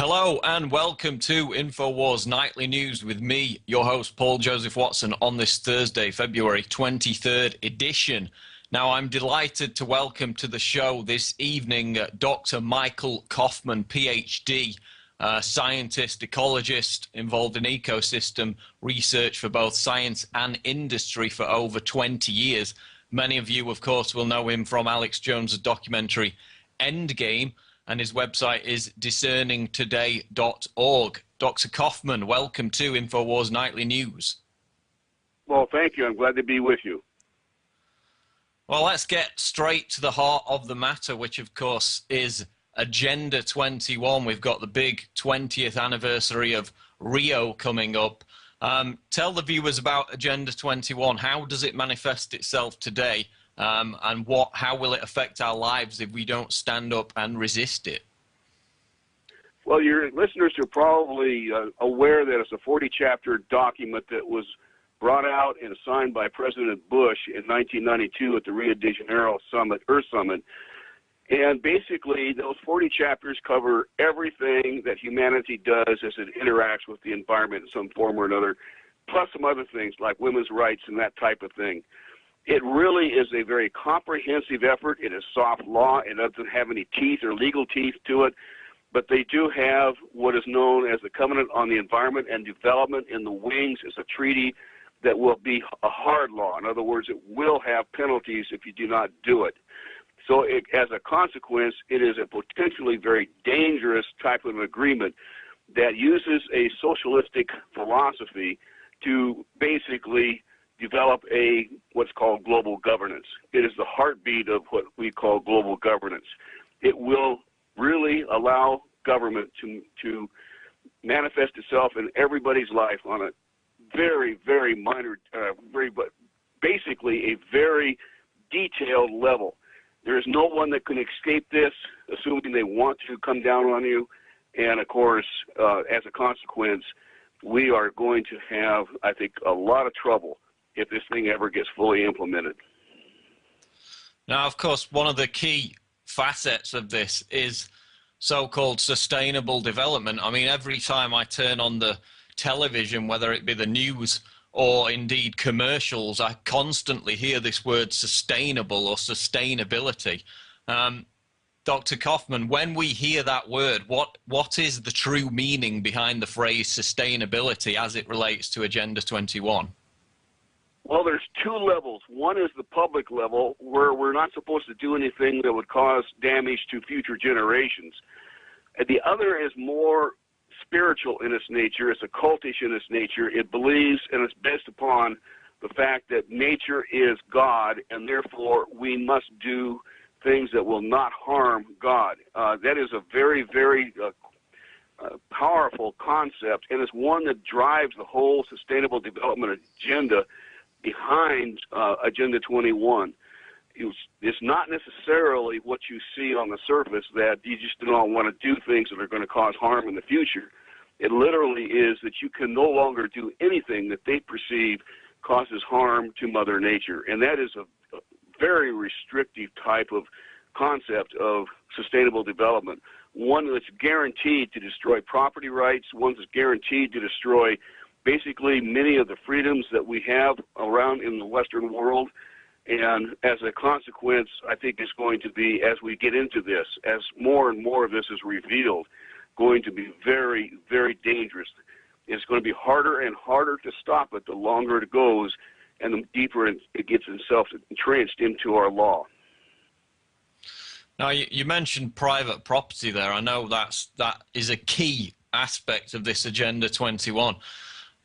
Hello and welcome to Infowars Nightly News with me, your host, Paul Joseph Watson, on this Thursday, February 23rd edition. Now, I'm delighted to welcome to the show this evening Dr. Michael Coffman, Ph.D., scientist, ecologist, involved in ecosystem research for both science and industry for over 20 years. Many of you, of course, will know him from Alex Jones' documentary Endgame, and his website is discerningtoday.org. Dr. Coffman, welcome to Infowars Nightly News. Well, thank you. I'm glad to be with you. Well, let's get straight to the heart of the matter, which, of course, is Agenda 21. We've got the big 20th anniversary of Rio coming up. Tell the viewers about Agenda 21. How does it manifest itself today? And how will it affect our lives if we don't stand up and resist it? Well, your listeners are probably aware that it's a 40-chapter document that was brought out and signed by President Bush in 1992 at the Rio de Janeiro Summit, Earth Summit. And basically, those 40 chapters cover everything that humanity does as it interacts with the environment in some form or another, plus some other things like women's rights and that type of thing. It really is a very comprehensive effort. It is soft law. It doesn't have any teeth or legal teeth to it, but they do have what is known as the Covenant on the Environment and Development in the wings. It's a treaty that will be a hard law. In other words, it will have penalties if you do not do it. So as a consequence, it is a potentially very dangerous type of agreement that uses a socialistic philosophy to basically develop what's called global governance. It is the heartbeat of what we call global governance. It will really allow government to manifest itself in everybody's life on a very, very minor, basically a very detailed level. There is no one that can escape this, assuming they want to come down on you. And of course, as a consequence, we are going to have, I think, a lot of trouble if this thing ever gets fully implemented. Now, of course, one of the key facets of this is so-called sustainable development. I mean, every time I turn on the television, whether it be the news or indeed commercials, I constantly hear this word sustainable or sustainability. Dr. Coffman, when we hear that word, what is the true meaning behind the phrase sustainability as it relates to Agenda 21? Well, there's two levels. One is the public level, where we're not supposed to do anything that would cause damage to future generations. And the other is more spiritual in its nature. It's occultish in its nature. It believes and it's based upon the fact that nature is God, and therefore we must do things that will not harm God. That is a very, very powerful concept, and it's one that drives the whole sustainable development agenda behind Agenda 21. It's not necessarily what you see on the surface, that you just don't want to do things that are going to cause harm in the future. It literally is that you can no longer do anything that they perceive causes harm to Mother Nature. And that is a very restrictive type of concept of sustainable development, one that's guaranteed to destroy property rights, one that's guaranteed to destroy basically many of the freedoms that we have around in the Western world. And as a consequence, I think it's going to be, as we get into this, as more and more of this is revealed, going to be very, very dangerous. It's going to be harder and harder to stop it the longer it goes and the deeper it gets itself entrenched into our law. Now, you mentioned private property there. I know that is a key aspect of this Agenda 21.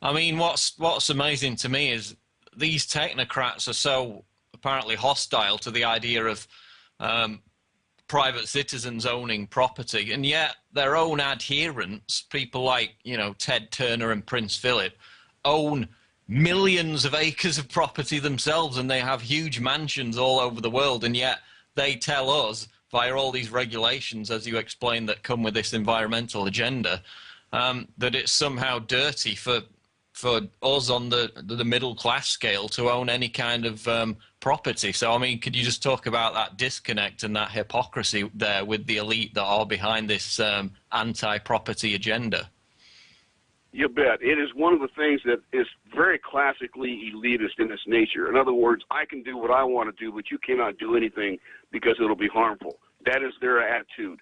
I mean, what's amazing to me is these technocrats are so apparently hostile to the idea of private citizens owning property, and yet their own adherents, people like, Ted Turner and Prince Philip, own millions of acres of property themselves, and they have huge mansions all over the world, and yet they tell us via all these regulations, as you explained, that come with this environmental agenda, that it's somehow dirty for for us on the middle class scale to own any kind of property. So, I mean, could you just talk about that disconnect and that hypocrisy there with the elite that are behind this anti-property agenda? You bet. It is one of the things that is very classically elitist in its nature. In other words, I can do what I want to do, but you cannot do anything because it'll be harmful. That is their attitude.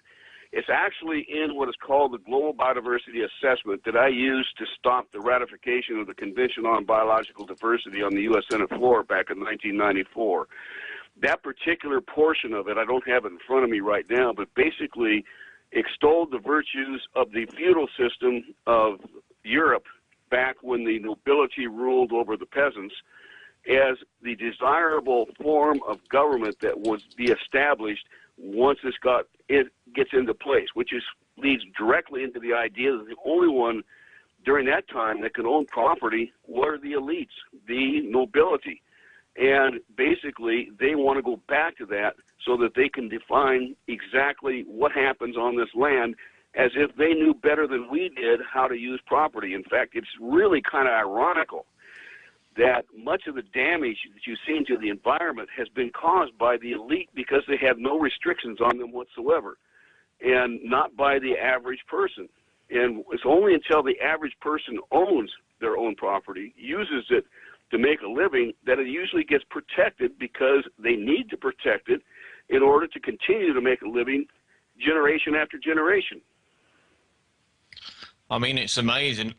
It's actually in what is called the Global Biodiversity Assessment that I used to stop the ratification of the Convention on Biological Diversity on the U.S. Senate floor back in 1994. That particular portion of it, I don't have it in front of me right now, but basically extolled the virtues of the feudal system of Europe back when the nobility ruled over the peasants as the desirable form of government that would be established once it gets into place, which leads directly into the idea that the only one during that time that could own property were the elites, the nobility. And basically, they want to go back to that so that they can define exactly what happens on this land as if they knew better than we did how to use property. In fact, it's really kind of ironical that much of the damage that you've seen to the environment has been caused by the elite because they have no restrictions on them whatsoever, and not by the average person. And it's only until the average person owns their own property, uses it to make a living, that it usually gets protected because they need to protect it in order to continue to make a living generation after generation. I mean, it's amazing.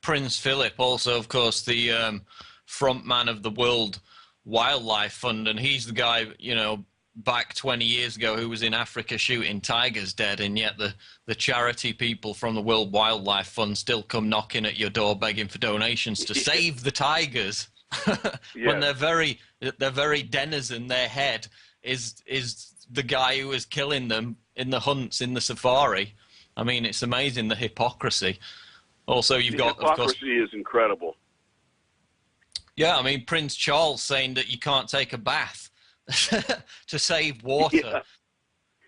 Prince Philip, also, of course, the front man of the World Wildlife Fund, and he's the guy, you know, back 20 years ago who was in Africa shooting tigers dead, and yet the charity people from the World Wildlife Fund still come knocking at your door begging for donations to save the tigers. When their very denizen, their head is the guy who is killing them in the hunts, in the safari. I mean, it's amazing, the hypocrisy. Also, you've got, of course, hypocrisy is incredible. Yeah, I mean, Prince Charles saying that you can't take a bath to save water. Yeah.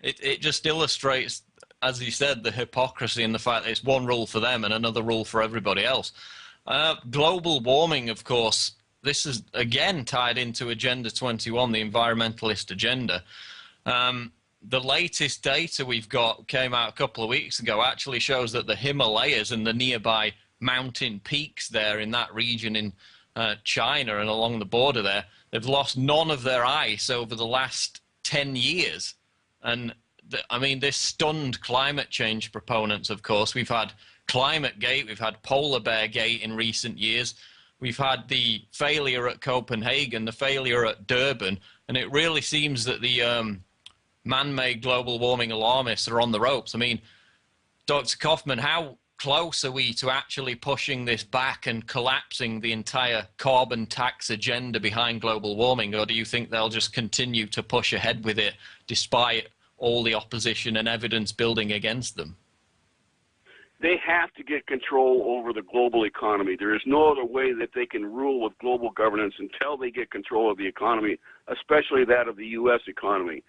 It just illustrates, as you said, the hypocrisy and the fact that it's one rule for them and another rule for everybody else. Global warming, of course, this is again tied into Agenda 21, the environmentalist agenda. The latest data we've got came out a couple of weeks ago actually shows that the Himalayas and the nearby mountain peaks there in that region in China and along the border there, they've lost none of their ice over the last 10 years. And I mean, this stunned climate change proponents, of course. We've had Climate Gate, we've had Polar Bear Gate in recent years. We've had the failure at Copenhagen, the failure at Durban, and it really seems that the man-made global warming alarmists are on the ropes. I mean, Dr. Coffman, how close are we to actually pushing this back and collapsing the entire carbon tax agenda behind global warming, or do you think they'll just continue to push ahead with it despite all the opposition and evidence building against them? They have to get control over the global economy. There is no other way that they can rule with global governance until they get control of the economy, especially that of the U.S. economy.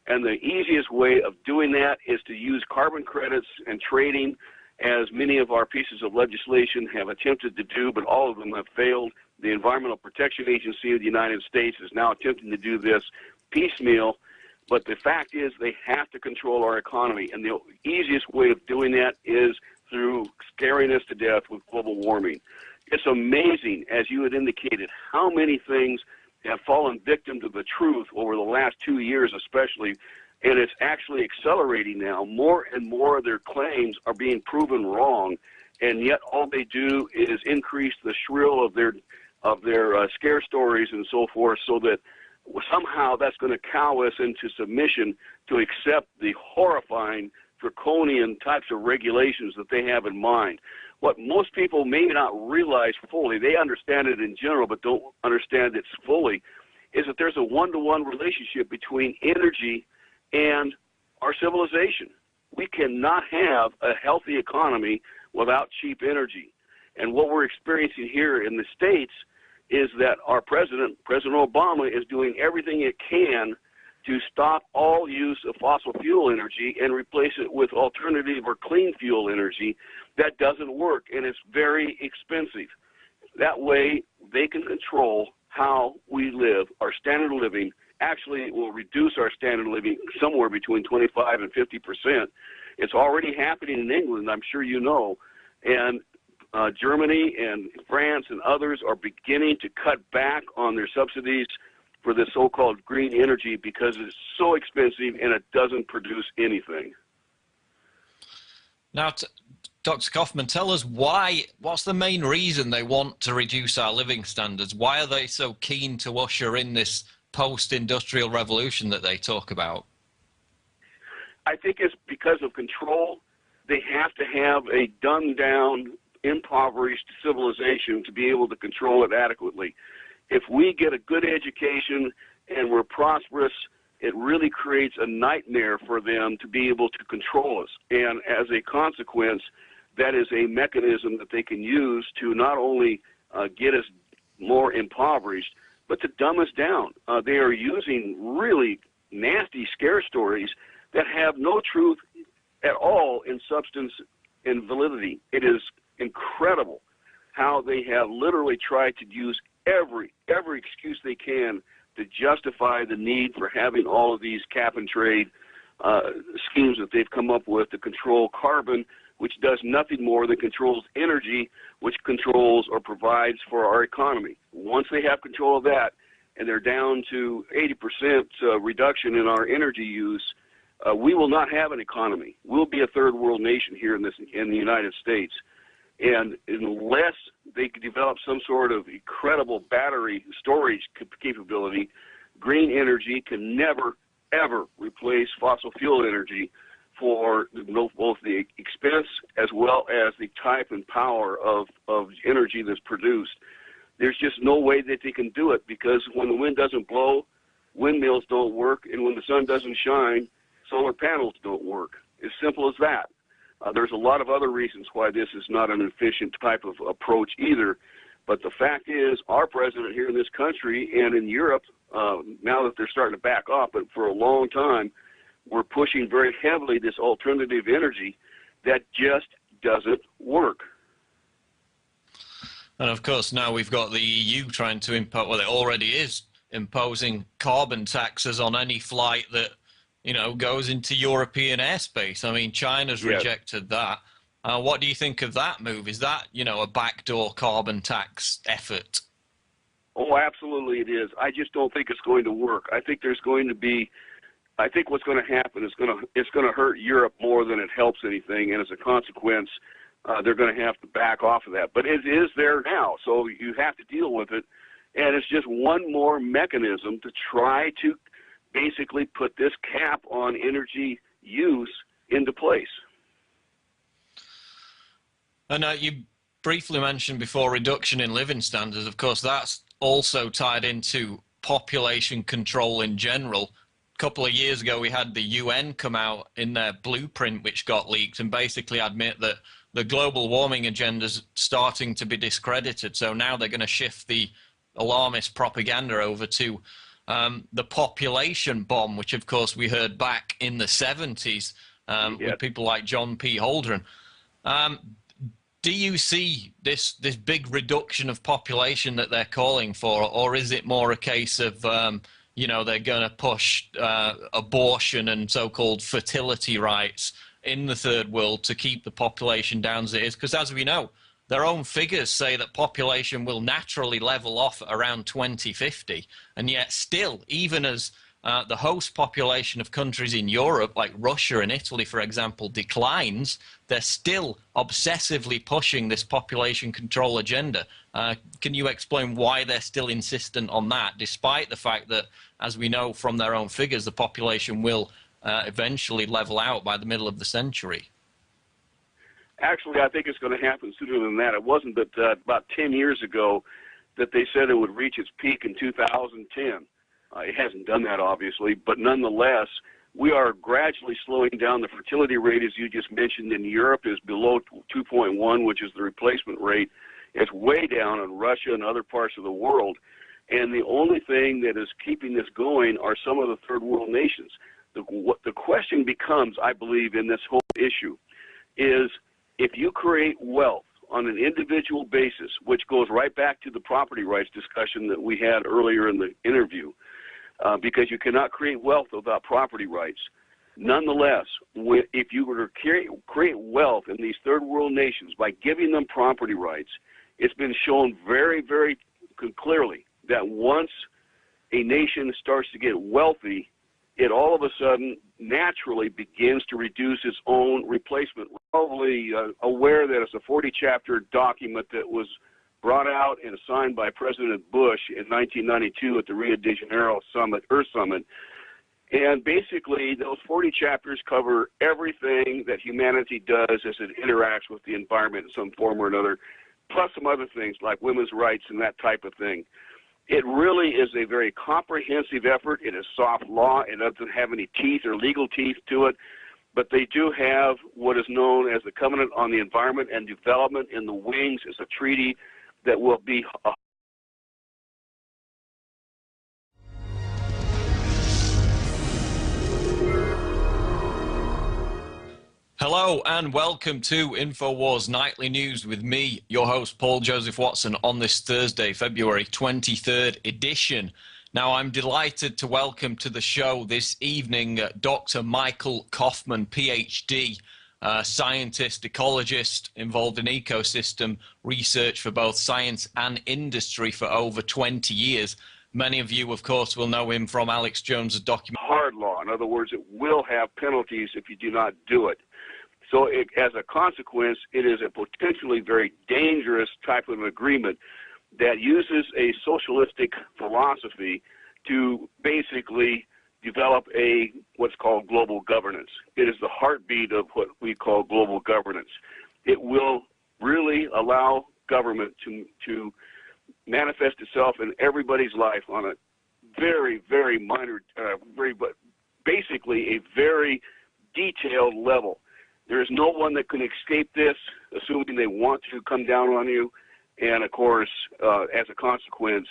And the easiest way of doing that is to use carbon credits and trading, as many of our pieces of legislation have attempted to do, but all of them have failed. The Environmental Protection Agency of the United States is now attempting to do this piecemeal, but the fact is they have to control our economy, and the easiest way of doing that is through scaring us to death with global warming. It's amazing, as you had indicated, how many things have fallen victim to the truth over the last 2 years especially, and it's actually accelerating now. More and more of their claims are being proven wrong, and yet all they do is increase the shrill of their scare stories and so forth, so that somehow that's going to cow us into submission to accept the horrifying draconian types of regulations that they have in mind. What most people may not realize fully, they understand it in general but don't understand it fully, is that there's a one-to-one relationship between energy and our civilization. We cannot have a healthy economy without cheap energy. And what we're experiencing here in the States is that our President Obama, is doing everything it can to stop all use of fossil fuel energy and replace it with alternative or clean fuel energy. That doesn't work, and it's very expensive. That way, they can control how we live, our standard of living. Actually, it will reduce our standard of living somewhere between 25 and 50%. It's already happening in England, I'm sure you know. And Germany and France and others are beginning to cut back on their subsidies for the so-called green energy because it's so expensive and it doesn't produce anything. Now, Dr. Coffman, tell us what's the main reason they want to reduce our living standards? Why are they so keen to usher in this post-industrial revolution that they talk about? I think it's because of control. They have to have a dumbed-down, impoverished civilization to be able to control it adequately. If we get a good education and we're prosperous, it really creates a nightmare for them to be able to control us. And as a consequence, that is a mechanism that they can use to not only get us more impoverished, but to dumb us down. They are using really nasty scare stories that have no truth at all in substance and validity. It is incredible how they have literally tried to use every excuse they can to justify the need for having all of these cap and trade schemes that they've come up with to control carbon, which does nothing more than controls energy, which controls or provides for our economy. Once they have control of that, and they're down to 80% reduction in our energy use, we will not have an economy. We'll be a third world nation here in the United States. And unless they can develop some sort of incredible battery storage capability, green energy can never, ever replace fossil fuel energy for both the expense as well as the type and power of energy that's produced. There's just no way that they can do it, because when the wind doesn't blow, windmills don't work, and when the sun doesn't shine, solar panels don't work. As simple as that. There's a lot of other reasons why this is not an efficient type of approach either. But the fact is, our president here in this country and in Europe, now that they're starting to back off, but for a long time, we're pushing very heavily this alternative energy that just doesn't work. And of course, now we've got the EU trying to impose, well, it already is imposing carbon taxes on any flight that, you know, goes into European airspace. I mean, China's rejected that. What do you think of that move? Is that, you know, a backdoor carbon tax effort? Oh, absolutely it is. I just don't think it's going to work. I think there's going to be, I think what's going to happen is it's going to hurt Europe more than it helps anything, and as a consequence, they're going to have to back off of that. But it is there now, so you have to deal with it, and it's just one more mechanism to try to basically put this cap on energy use into place. And you briefly mentioned before reduction in living standards. Of course, that's also tied into population control in general. A couple of years ago, we had the UN come out in their blueprint, which got leaked, and basically admit that the global warming agenda is starting to be discredited. So now they're going to shift the alarmist propaganda over to the population bomb, which of course we heard back in the 70s with people like John P. Holdren. Do you see this big reduction of population that they're calling for, or is it more a case of, you know, they're going to push abortion and so-called fertility rights in the third world to keep the population down as it is? Because as we know, their own figures say that population will naturally level off at around 2050, and yet still, even as the host population of countries in Europe, like Russia and Italy, for example, declines, they're still obsessively pushing this population control agenda. Can you explain why they're still insistent on that, despite the fact that, as we know from their own figures, the population will eventually level out by the middle of the century? Actually, I think it's going to happen sooner than that. It wasn't but about 10 years ago that they said it would reach its peak in 2010. It hasn't done that, obviously, but nonetheless, we are gradually slowing down. The fertility rate, as you just mentioned, in Europe is below 2.1, which is the replacement rate. It's way down in Russia and other parts of the world. And the only thing that is keeping this going are some of the third world nations. The question becomes, I believe, in this whole issue is, if you create wealth on an individual basis, which goes right back to the property rights discussion that we had earlier in the interview, because you cannot create wealth without property rights. Nonetheless, if you were to create wealth in these third world nations by giving them property rights, it's been shown very, very clearly that once a nation starts to get wealthy, it all of a sudden naturally begins to reduce its own replacement. We're probably aware that it's a 40-chapter document that was brought out and signed by President Bush in 1992 at the Rio de Janeiro Summit, Earth Summit. And basically, those 40 chapters cover everything that humanity does as it interacts with the environment in some form or another, plus some other things like women's rights and that type of thing. It really is a very comprehensive effort. It is soft law. It doesn't have any teeth or legal teeth to it, but they do have what is known as the Covenant on the Environment and Development in the wings. It's a treaty that will be Hello and welcome to Infowars Nightly News with me, your host Paul Joseph Watson, on this Thursday, February 23rd edition. Now, I'm delighted to welcome to the show this evening Dr. Michael Coffman, Ph.D., scientist, ecologist, involved in ecosystem research for both science and industry for over 20 years. Many of you, of course, will know him from Alex Jones' documentary. Hard law. In other words, it will have penalties if you do not do it. So as a consequence, it is a potentially very dangerous type of agreement that uses a socialistic philosophy to basically develop what's called global governance. It is the heartbeat of what we call global governance. It will really allow government to manifest itself in everybody's life on a very, very minor, basically a very detailed level. There is no one that can escape this, assuming they want to come down on you. And, of course, as a consequence,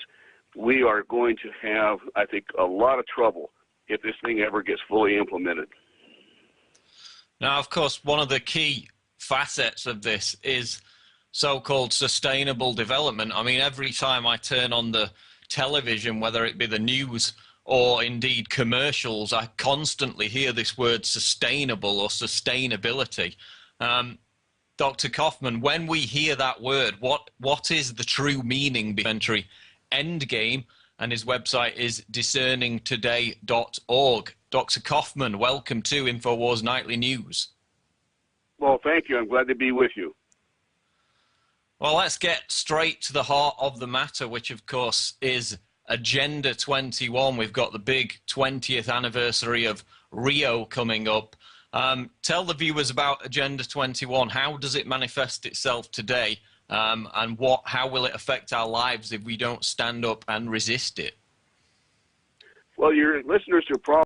we are going to have, I think, a lot of trouble if this thing ever gets fully implemented. Now, of course, one of the key facets of this is so-called sustainable development. I mean, every time I turn on the television, whether it be the news or indeed commercials, I constantly hear this word sustainable or sustainability. Dr. Coffman, when we hear that word, what is the true meaning behind Endgame? And his website is discerningtoday.org. Dr. Coffman, welcome to Infowars Nightly News. Well, thank you. I'm glad to be with you. Well, let's get straight to the heart of the matter, which, of course, is Agenda 21. We've got the big 20th anniversary of Rio coming up. Tell the viewers about Agenda 21. How does it manifest itself today, and how will it affect our lives if we don't stand up and resist it? Well, your listeners are probably